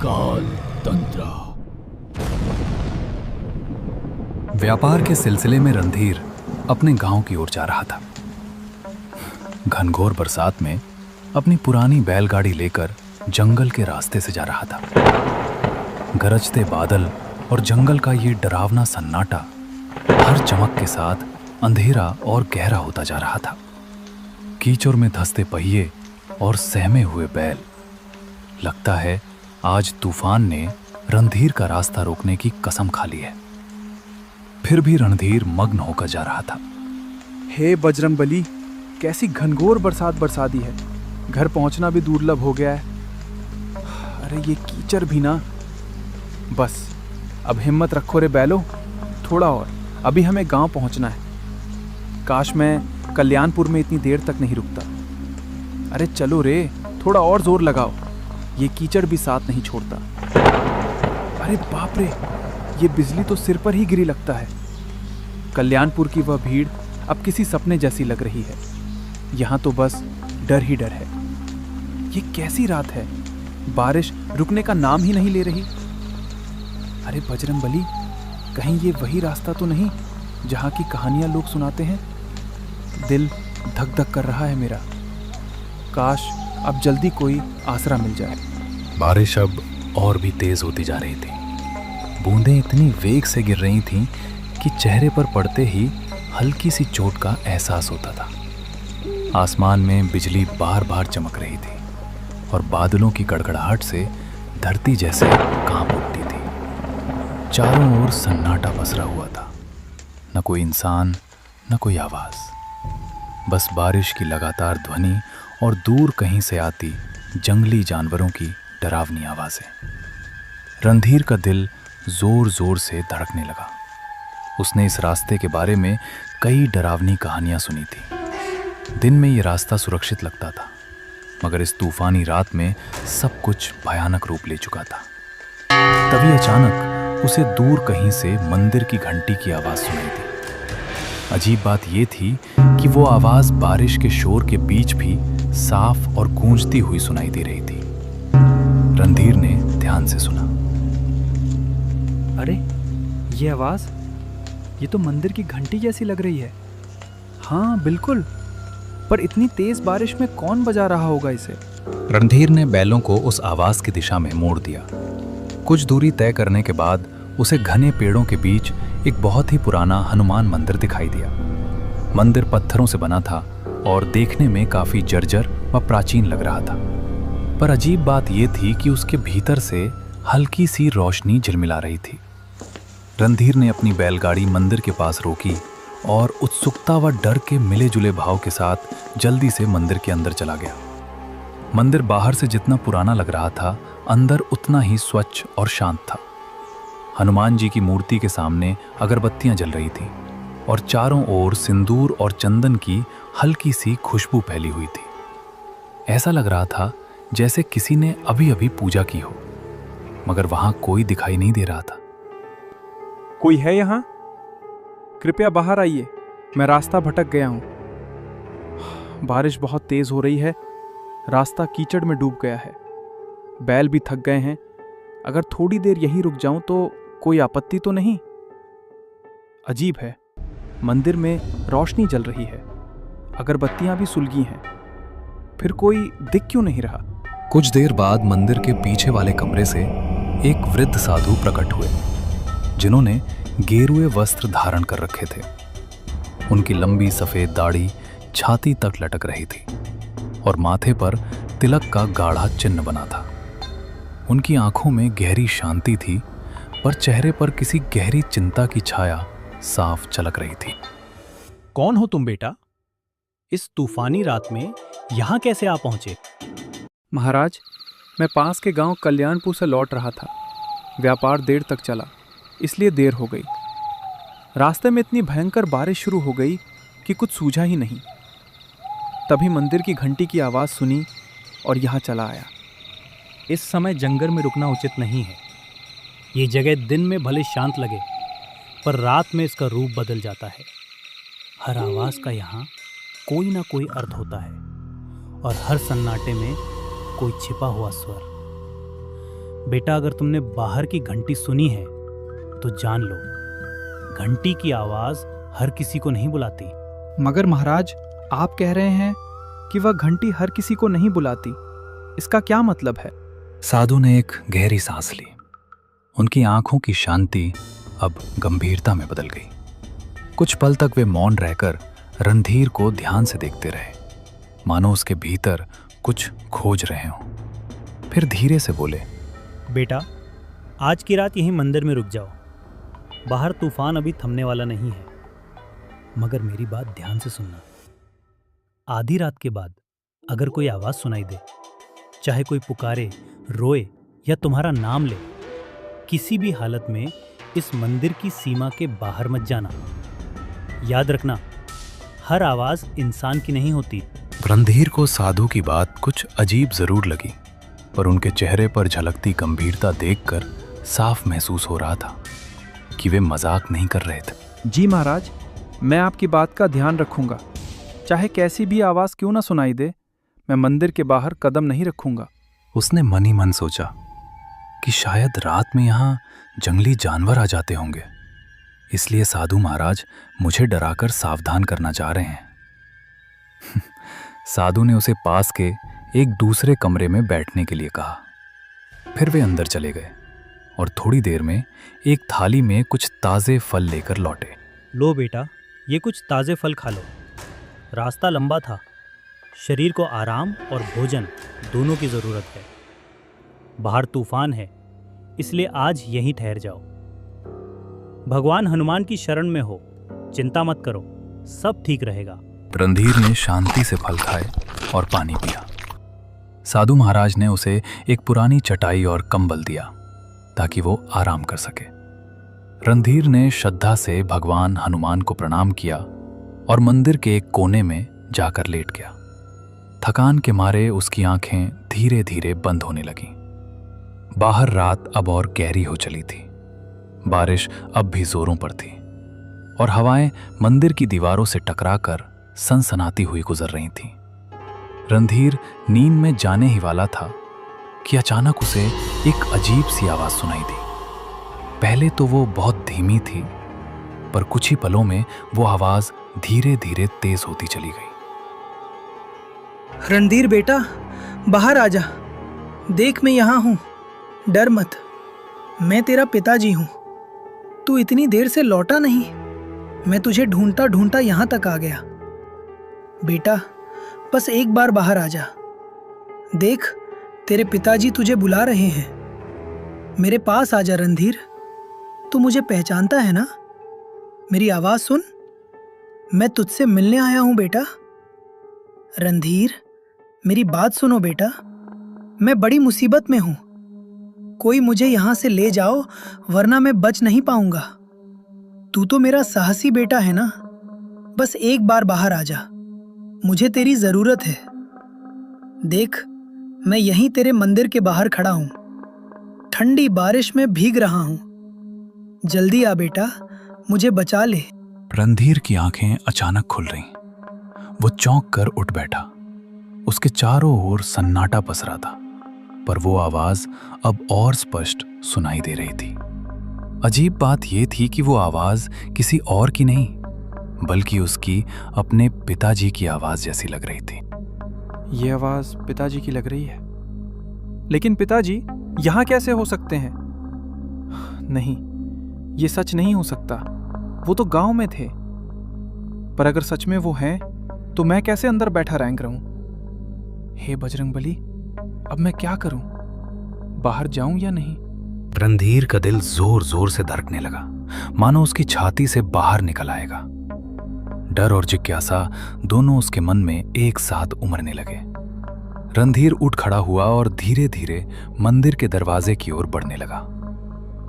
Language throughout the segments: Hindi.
काल तंत्र। व्यापार के सिलसिले में रणधीर अपने गांव की ओर जा रहा था। घनघोर बरसात में अपनी पुरानी बैलगाड़ी लेकर जंगल के रास्ते से जा रहा था। गरजते बादल और जंगल का ये डरावना सन्नाटा हर चमक के साथ अंधेरा और गहरा होता जा रहा था। कीचड़ में धंसते पहिए और सहमे हुए बैल। लगता है आज तूफान ने रणधीर का रास्ता रोकने की कसम खा ली है। फिर भी रणधीर मग्न होकर जा रहा था। हे बजरंगबली, कैसी घनघोर बरसात बरसा दी है। घर पहुंचना भी दुर्लभ हो गया है। अरे ये कीचड़ भी ना। बस अब हिम्मत रखो रे बैलो, थोड़ा और, अभी हमें गांव पहुंचना है। काश मैं कल्याणपुर में इतनी देर तक नहीं रुकता। अरे चलो रे, थोड़ा और जोर लगाओ, ये कीचड़ भी साथ नहीं छोड़ता। अरे बाप रे, ये बिजली तो सिर पर ही गिरी लगता है। कल्याणपुर की वह भीड़ अब किसी सपने जैसी लग रही है। यहाँ तो बस डर ही डर है। ये कैसी रात है, बारिश रुकने का नाम ही नहीं ले रही। अरे बजरंगबली, कहीं ये वही रास्ता तो नहीं जहाँ की कहानियाँ लोग सुनाते हैं। दिल धक धक कर रहा है मेरा। काश अब जल्दी कोई आसरा मिल जाए। बारिश अब और भी तेज होती जा रही थी। बूंदें इतनी वेग से गिर रही थीं कि चेहरे पर पड़ते ही हल्की सी चोट का एहसास होता था। आसमान में बिजली बार बार चमक रही थी और बादलों की गड़गड़ाहट से धरती जैसे कांप उठती थी। चारों ओर सन्नाटा पसरा हुआ था। न कोई इंसान, न कोई आवाज, बस बारिश की लगातार ध्वनि और दूर कहीं से आती जंगली जानवरों की डरावनी आवाजें। रणधीर का दिल जोर जोर से धड़कने लगा। उसने इस रास्ते के बारे में कई डरावनी कहानियां सुनी थी। दिन में ये रास्ता सुरक्षित लगता था, मगर इस तूफानी रात में सब कुछ भयानक रूप ले चुका था। तभी अचानक उसे दूर कहीं से मंदिर की घंटी की आवाज सुनाई दी। अजीब बात यह थी कि वो आवाज बारिश के शोर के बीच भी साफ और गूंजती हुई सुनाई दे रही थी। रणधीर ने ध्यान से सुना। अरे ये आवाज, ये तो मंदिर की घंटी जैसी लग रही है। हाँ बिल्कुल, पर इतनी तेज बारिश में कौन बजा रहा होगा इसे? रणधीर ने बैलों को उस आवाज की दिशा में मोड़ दिया। कुछ दूरी तय करने के बाद उसे घने पेड़ों के बीच एक बहुत ही पुराना हनुमान मंदिर दिखाई दिया। मंदिर पत्थरों से बना था और देखने में काफी जर्जर व प्राचीन लग रहा था। पर अजीब बात यह थी कि उसके भीतर से हल्की सी रोशनी झिलमिला रही थी। रणधीर ने अपनी बैलगाड़ी मंदिर के पास रोकी और उत्सुकता व डर के मिले जुले भाव के साथ जल्दी से मंदिर के अंदर चला गया। मंदिर बाहर से जितना पुराना लग रहा था, अंदर उतना ही स्वच्छ और शांत था। हनुमान जी की मूर्ति के सामने अगरबत्तियां जल रही थीं और चारों ओर सिंदूर और चंदन की हल्की सी खुशबू फैली हुई थी। ऐसा लग रहा था जैसे किसी ने अभी अभी पूजा की हो, मगर वहां कोई दिखाई नहीं दे रहा था। कोई है यहाँ? कृपया बाहर आइए, मैं रास्ता भटक गया हूँ। बारिश बहुत तेज हो रही है, रास्ता कीचड़ में डूब गया है। बैल भी थक गए हैं। अगर थोड़ी देर यहीं रुक जाऊं तो कोई आपत्ति तो नहीं? अजीब है, मंदिर में रोशनी जल रही है, अगरबत्तियां भी सुलगी हैं, फिर कोई दिख क्यों नहीं रहा? कुछ देर बाद मंदिर के पीछे वाले कमरे से एक वृद्ध साधु प्रकट हुए, जिन्होंने गेरुए वस्त्र धारण कर रखे थे। उनकी लंबी सफेद दाढ़ी छाती तक लटक रही थी और माथे पर तिलक का गाढ़ा चिन्ह बना था। उनकी आंखों में गहरी शांति थी, पर चेहरे पर किसी गहरी चिंता की छाया साफ झलक रही थी। कौन हो तुम बेटा? इस तूफानी रात में यहाँ कैसे आ पहुंचे? महाराज, मैं पास के गांव कल्याणपुर से लौट रहा था। व्यापार देर तक चला, इसलिए देर हो गई। रास्ते में इतनी भयंकर बारिश शुरू हो गई कि कुछ सूझा ही नहीं। तभी मंदिर की घंटी की आवाज़ सुनी और यहाँ चला आया। इस समय जंगल में रुकना उचित नहीं है। ये जगह दिन में भले शांत लगे, पर रात में इसका रूप बदल जाता है। हर आवाज़ का यहाँ कोई ना कोई अर्थ होता है और हर सन्नाटे में कोई छिपा हुआ स्वर। बेटा, अगर तुमने बाहर की घंटी सुनी है तो जान लो, घंटी की आवाज हर किसी को नहीं बुलाती। मगर महाराज, आप कह रहे हैं कि वह घंटी हर किसी को नहीं बुलाती। इसका क्या मतलब है? साधु ने एक गहरी सांस ली। उनकी आंखों की शांति अब गंभीरता में बदल गई। कुछ पल तक वे मौन रहकर रणधीर को ध्यान से देखते रहे, मानो उसके भीतर कुछ खोज रहे हों। फिर धीरे से बोले, बेटा, आज की रात यहीं मंदिर में रुक जाओ। बाहर तूफान अभी थमने वाला नहीं है, मगर मेरी बात ध्यान से सुनना। आधी रात के बाद अगर कोई आवाज सुनाई दे, चाहे कोई पुकारे, रोए या तुम्हारा नाम ले, किसी भी हालत में इस मंदिर की सीमा के बाहर मत जाना। याद रखना, हर आवाज इंसान की नहीं होती। रणधीर को साधु की बात कुछ अजीब जरूर लगी, पर उनके चेहरे पर झलकती गंभीरता देखकर साफ महसूस हो रहा था कि वे मजाक नहीं कर रहे थे। जी महाराज, मैं आपकी बात का ध्यान रखूंगा। चाहे कैसी भी आवाज क्यों ना सुनाई दे, मैं मंदिर के बाहर कदम नहीं रखूंगा। उसने मन ही मन सोचा कि शायद रात में यहाँ जंगली जानवर आ जाते होंगे, इसलिए साधु महाराज मुझे डराकर सावधान करना चाह रहे हैं। साधु ने उसे पास के एक दूसरे कमरे में बैठने के लिए कहा। फिर वे अंदर चले गए और थोड़ी देर में एक थाली में कुछ ताज़े फल लेकर लौटे। लो बेटा, ये कुछ ताज़े फल खा लो। रास्ता लंबा था, शरीर को आराम और भोजन दोनों की ज़रूरत है। बाहर तूफान है, इसलिए आज यहीं ठहर जाओ। भगवान हनुमान की शरण में हो, चिंता मत करो, सब ठीक रहेगा। रणधीर ने शांति से फल खाए और पानी पिया। साधु महाराज ने उसे एक पुरानी चटाई और कंबल दिया ताकि वो आराम कर सके। रणधीर ने श्रद्धा से भगवान हनुमान को प्रणाम किया और मंदिर के एक कोने में जाकर लेट गया। थकान के मारे उसकी आंखें धीरे धीरे बंद होने लगीं। बाहर रात अब और गहरी हो चली थी। बारिश अब भी जोरों पर थी और हवाएं मंदिर की दीवारों से टकराकर सनसनाती हुई गुजर रही थीं। रणधीर नींद में जाने ही वाला था कि अचानक उसे एक अजीब सी आवाज सुनाई दी। पहले तो वो बहुत धीमी थी, पर कुछ ही पलों में वो आवाज धीरे धीरे तेज होती चली गई। रणधीर बेटा, बाहर आजा। देख, मैं यहाँ हूँ, डर मत। मैं तेरा पिताजी हूँ। तू इतनी देर से लौटा नहीं, मैं तुझे ढूंढता ढूंढता यहाँ तक आ गया। बेटा, बस एक बार बाहर आजा। देख, तेरे पिताजी तुझे बुला रहे हैं। मेरे पास आजा रणधीर। तू मुझे पहचानता है ना? मेरी आवाज सुन, मैं तुझसे मिलने आया हूँ बेटा। रणधीर, मेरी बात सुनो बेटा, मैं बड़ी मुसीबत में हूँ। कोई मुझे यहाँ से ले जाओ, वरना मैं बच नहीं पाऊंगा। तू तो मेरा साहसी बेटा है ना? बस एक बार बाहर आजा, मुझे तेरी जरूरत है। देख, मैं यहीं तेरे मंदिर के बाहर खड़ा हूँ। ठंडी बारिश में भीग रहा हूँ। जल्दी आ बेटा, मुझे बचा ले। रणधीर की आंखें अचानक खुल रहीं। वो चौंक कर उठ बैठा। उसके चारों ओर सन्नाटा पसरा था, पर वो आवाज अब और स्पष्ट सुनाई दे रही थी। अजीब बात यह थी कि वो आवाज किसी और की नहीं, बल्कि उसकी अपने पिताजी की आवाज जैसी लग रही थी। ये आवाज पिताजी की लग रही है, लेकिन पिताजी यहाँ कैसे हो सकते हैं? नहीं, ये सच नहीं हो सकता। वो तो गांव में थे। पर अगर सच में वो हैं, तो मैं कैसे अंदर बैठा रैंक रहूं? हे बजरंगबली, अब मैं क्या करूं? बाहर जाऊं या नहीं? रणधीर का दिल जोर जोर से धड़कने लगा, मानो उसकी छाती से बाहर निकल आएगा। डर और जिज्ञासा दोनों उसके मन में एक साथ उमड़ने लगे। रणधीर उठ खड़ा हुआ और धीरे धीरे मंदिर के दरवाजे की ओर बढ़ने लगा।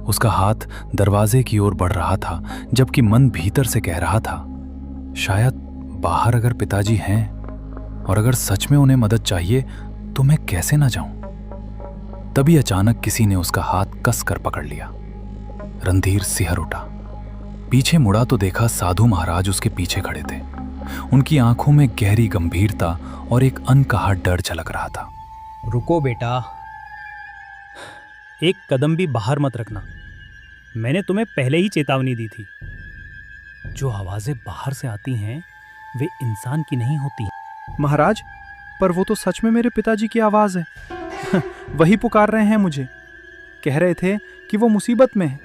उसका हाथ दरवाजे की ओर बढ़ रहा था, जबकि मन भीतर से कह रहा था, शायद बाहर अगर पिताजी हैं और अगर सच में उन्हें मदद चाहिए तो मैं कैसे ना जाऊं। तभी अचानक किसी ने उसका हाथ कस कर पकड़ लिया। रणधीर सिहर उठा। पीछे मुड़ा तो देखा साधु महाराज उसके पीछे खड़े थे। उनकी आंखों में गहरी गंभीरता और एक अनकहा डर झलक रहा था। रुको बेटा, एक कदम भी बाहर मत रखना। मैंने तुम्हें पहले ही चेतावनी दी थी। जो आवाजें बाहर से आती हैं वे इंसान की नहीं होती। महाराज, पर वो तो सच में मेरे पिताजी की आवाज़ है। वही पुकार रहे हैं मुझे। कह रहे थे कि वो मुसीबत में है।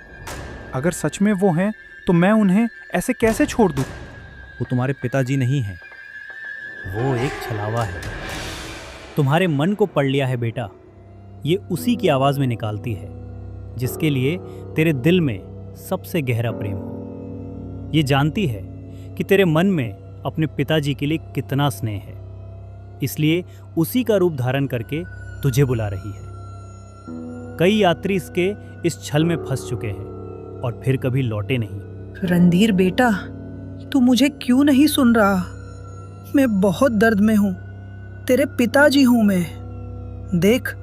अगर सच में वो हैं तो मैं उन्हें ऐसे कैसे छोड़ दूँ? वो तुम्हारे पिताजी नहीं हैं, वो एक छलावा है। तुम्हारे मन को पढ़ लिया है बेटा। ये उसी की आवाज में निकालती है जिसके लिए तेरे दिल में सबसे गहरा प्रेम हो। ये जानती है कि तेरे मन में अपने पिताजी के लिए कितना स्नेह है, इसलिए उसी का रूप धारण करके तुझे बुला रही है। कई यात्री इसके इस छल में फंस चुके हैं और फिर कभी लौटे नहीं। रणधीर बेटा, तू मुझे क्यों नहीं सुन रहा? मैं बहुत दर्द में हूँ। तेरे पिताजी हूँ मैं। देख,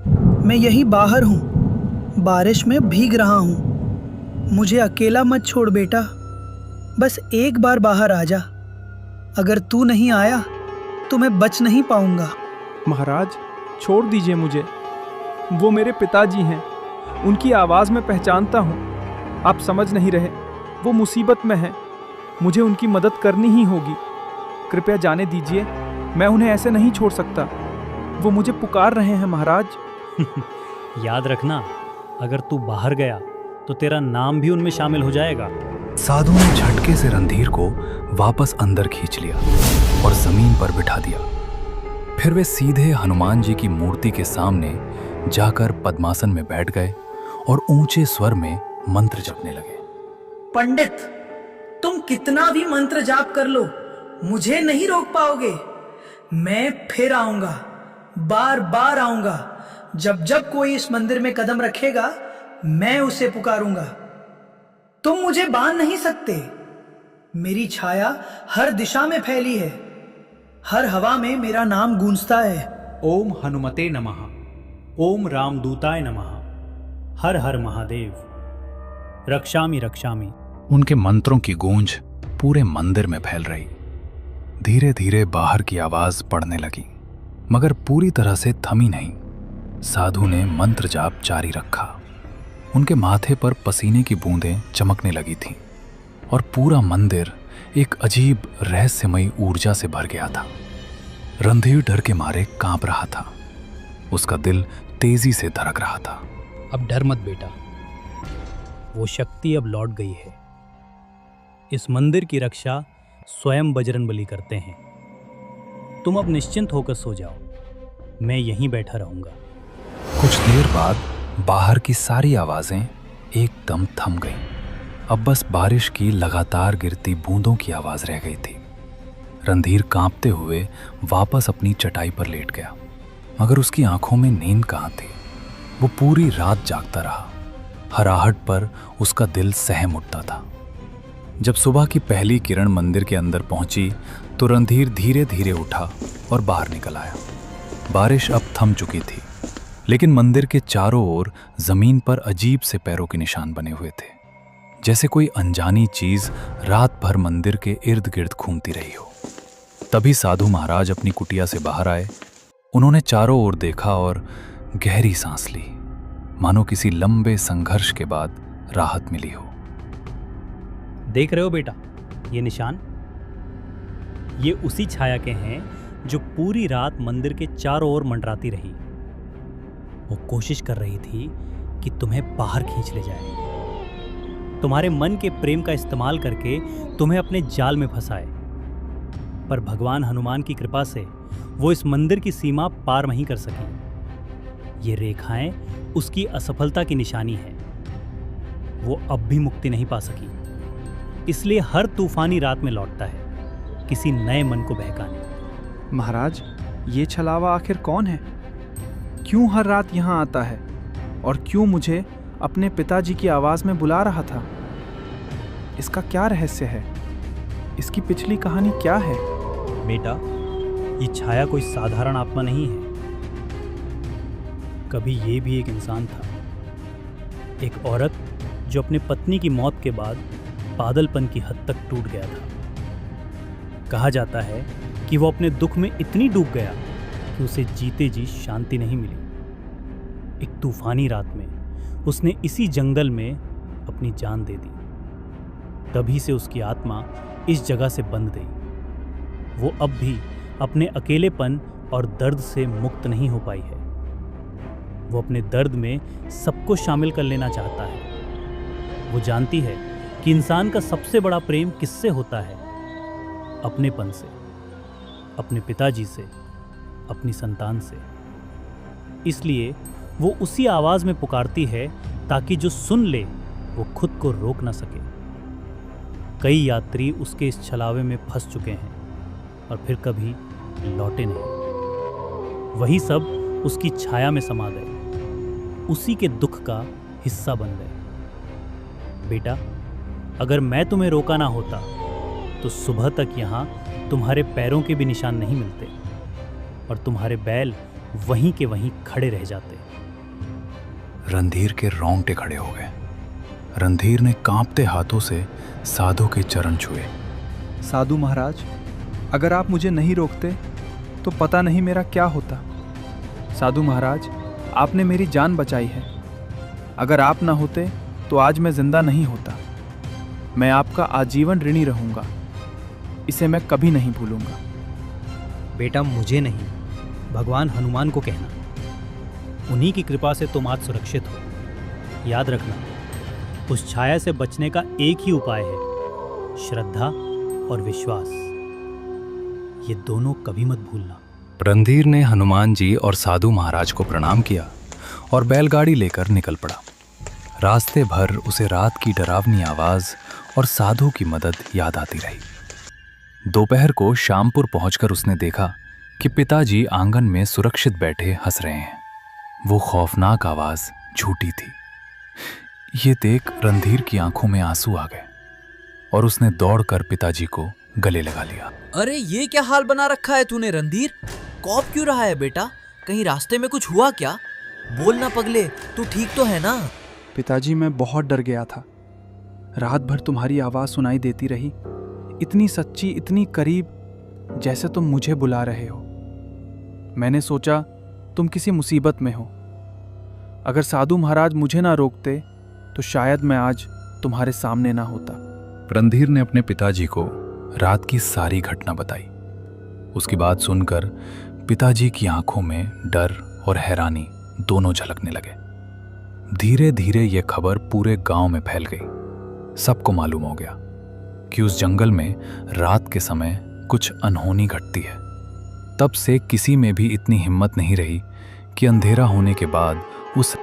मैं यही बाहर हूँ, बारिश में भीग रहा हूँ। मुझे अकेला मत छोड़ बेटा। बस एक बार बाहर आ जा। अगर तू नहीं आया तो मैं बच नहीं पाऊंगा। महाराज, छोड़ दीजिए मुझे। वो मेरे पिताजी हैं। उनकी आवाज़ में पहचानता हूँ। आप समझ नहीं रहे। वो मुसीबत में हैं। मुझे उनकी मदद करनी ही होगी। कृपया जाने दीजिए। मैं उन्हें ऐसे नहीं छोड़ सकता। वो मुझे पुकार रहे हैं महाराज। याद रखना, अगर तू बाहर गया तो तेरा नाम भी उनमें शामिल हो जाएगा। साधु ने झटके से रणधीर को वापस अंदर खींच लिया और जमीन पर बिठा दिया। फिर वे सीधे हनुमान जी की मूर्ति के सामने जाकर पद्मासन में बैठ गए और ऊंचे स्वर में मंत्र जपने लगे। पंडित, तुम कितना भी मंत्र जाप कर लो, मुझे नहीं रोक पाओगे। मैं फिर आऊंगा, बार बार आऊंगा। जब जब कोई इस मंदिर में कदम रखेगा, मैं उसे पुकारूंगा। तुम मुझे बांध नहीं सकते। मेरी छाया हर दिशा में फैली है। हर हवा में मेरा नाम गूंजता है। ओम हनुमते नमः। ओम रामदूताय नमः। हर हर महादेव। रक्षामि रक्षामि। उनके मंत्रों की गूंज पूरे मंदिर में फैल रही। धीरे धीरे बाहर की आवाज पड़ने लगी, मगर पूरी तरह से थमी नहीं। साधु ने मंत्र जाप जारी रखा। उनके माथे पर पसीने की बूंदें चमकने लगी थीं और पूरा मंदिर एक अजीब रहस्यमयी ऊर्जा से भर गया था। रणधीर डर के मारे कांप रहा था। उसका दिल तेजी से धड़क रहा था। अब डर मत बेटा, वो शक्ति अब लौट गई है। इस मंदिर की रक्षा स्वयं बजरंगबली करते हैं। तुम अब निश्चिंत होकर सो जाओ, मैं यहीं बैठा रहूंगा। कुछ देर बाद बाहर की सारी आवाजें एकदम थम गईं। अब बस बारिश की लगातार गिरती बूंदों की आवाज रह गई थी। रणधीर कांपते हुए वापस अपनी चटाई पर लेट गया, मगर उसकी आंखों में नींद कहाँ थी। वो पूरी रात जागता रहा। हराहट पर उसका दिल सहम उठता था। जब सुबह की पहली किरण मंदिर के अंदर पहुंची तो रणधीर धीरे धीरे उठा और बाहर निकल आया। बारिश अब थम चुकी थी, लेकिन मंदिर के चारों ओर जमीन पर अजीब से पैरों के निशान बने हुए थे, जैसे कोई अनजानी चीज रात भर मंदिर के इर्द गिर्द घूमती रही हो। तभी साधु महाराज अपनी कुटिया से बाहर आए। उन्होंने चारों ओर देखा और गहरी सांस ली, मानो किसी लंबे संघर्ष के बाद राहत मिली हो। देख रहे हो बेटा, ये निशान, ये उसी छाया के हैं जो पूरी रात मंदिर के चारों ओर मंडराती रही। वो कोशिश कर रही थी कि तुम्हें बाहर खींच ले जाए, तुम्हारे मन के प्रेम का इस्तेमाल करके तुम्हें अपने जाल में फंसाए। पर भगवान हनुमान की कृपा से वो इस मंदिर की सीमा पार नहीं कर सकी। ये रेखाएं उसकी असफलता की निशानी है। वो अब भी मुक्ति नहीं पा सकी, इसलिए हर तूफानी रात में लौटता है, किसी नए मन को बहकाने। महाराज, ये छलावा आखिर कौन है? क्यों हर रात यहाँ आता है और क्यों मुझे अपने पिताजी की आवाज़ में बुला रहा था? इसका क्या रहस्य है? इसकी पिछली कहानी क्या है? बेटा, ये छाया कोई साधारण आत्मा नहीं है। कभी ये भी एक इंसान था, एक औरत जो अपनी पत्नी की मौत के बाद पागलपन की हद तक टूट गया था। कहा जाता है कि वो अपने दुख में इतनी डूब गया कि उसे जीते जी शांति नहीं मिली। एक तूफानी रात में उसने इसी जंगल में अपनी जान दे दी। तभी से उसकी आत्मा इस जगह से बंध गई। वो अब भी अपने अकेलेपन और दर्द से मुक्त नहीं हो पाई है। वो अपने दर्द में सबको शामिल कर लेना चाहता है। वो जानती है कि इंसान का सबसे बड़ा प्रेम किससे होता है? अपनेपन से, अपने पिताजी से, अपनी संतान से। इसलिए वो उसी आवाज में पुकारती है ताकि जो सुन ले वो खुद को रोक ना सके। कई यात्री उसके इस छलावे में फंस चुके हैं और फिर कभी लौटे नहीं। वही सब उसकी छाया में समा गए, उसी के दुख का हिस्सा बन गए। बेटा, अगर मैं तुम्हें रोका ना होता तो सुबह तक यहाँ तुम्हारे पैरों के भी निशान नहीं मिलते और तुम्हारे बैल वहीं के वहीं खड़े रह जाते। रणधीर के रोंगटे खड़े हो गए। रणधीर ने कांपते हाथों से साधु के चरण छुए। साधु महाराज, अगर आप मुझे नहीं रोकते तो पता नहीं मेरा क्या होता। साधु महाराज, आपने मेरी जान बचाई है। अगर आप ना होते तो आज मैं जिंदा नहीं होता। मैं आपका आजीवन ऋणी रहूंगा। इसे मैं कभी नहीं भूलूंगा। बेटा, मुझे नहीं, भगवान हनुमान को कहना। उन्हीं की कृपा से तुम आज सुरक्षित हो। याद रखना, उस छाया से बचने का एक ही उपाय है, श्रद्धा और विश्वास। ये दोनों कभी मत भूलना। रणधीर ने हनुमान जी और साधु महाराज को प्रणाम किया और बैलगाड़ी लेकर निकल पड़ा। रास्ते भर उसे रात की डरावनी आवाज और साधु की मदद याद आती रही। दोपहर को श्यामपुर पहुंचकर उसने देखा कि पिताजी आंगन में सुरक्षित बैठे हंस रहे हैं। वो खौफनाक आवाज झूठी थी। ये देख रणधीर की आंखों में आंसू आ गए और उसने दौड़कर पिताजी को गले लगा लिया। अरे ये क्या हाल बना रखा है तूने रणधीर? कौप क्यों रहा है बेटा? कहीं रास्ते में कुछ हुआ क्या? बोल ना पगले, तू ठीक तो है ना? पिताजी, मैं बहुत डर गया था। रात भर तुम्हारी आवाज़ सुनाई देती रही, इतनी सच्ची, इतनी करीब, जैसे तुम मुझे बुला रहे हो। मैंने सोचा तुम किसी मुसीबत में हो। अगर साधु महाराज मुझे ना रोकते तो शायद मैं आज तुम्हारे सामने ना होता। रणधीर ने अपने पिताजी को रात की सारी घटना बताई। उसकी बात सुनकर पिताजी की आंखों में डर और हैरानी दोनों झलकने लगे। धीरे धीरे यह खबर पूरे गांव में फैल गई। सबको मालूम हो गया कि उस जंगल में रात के समय कुछ अनहोनी घटती है। तब से किसी में भी इतनी हिम्मत नहीं रही कि अंधेरा होने के बाद उस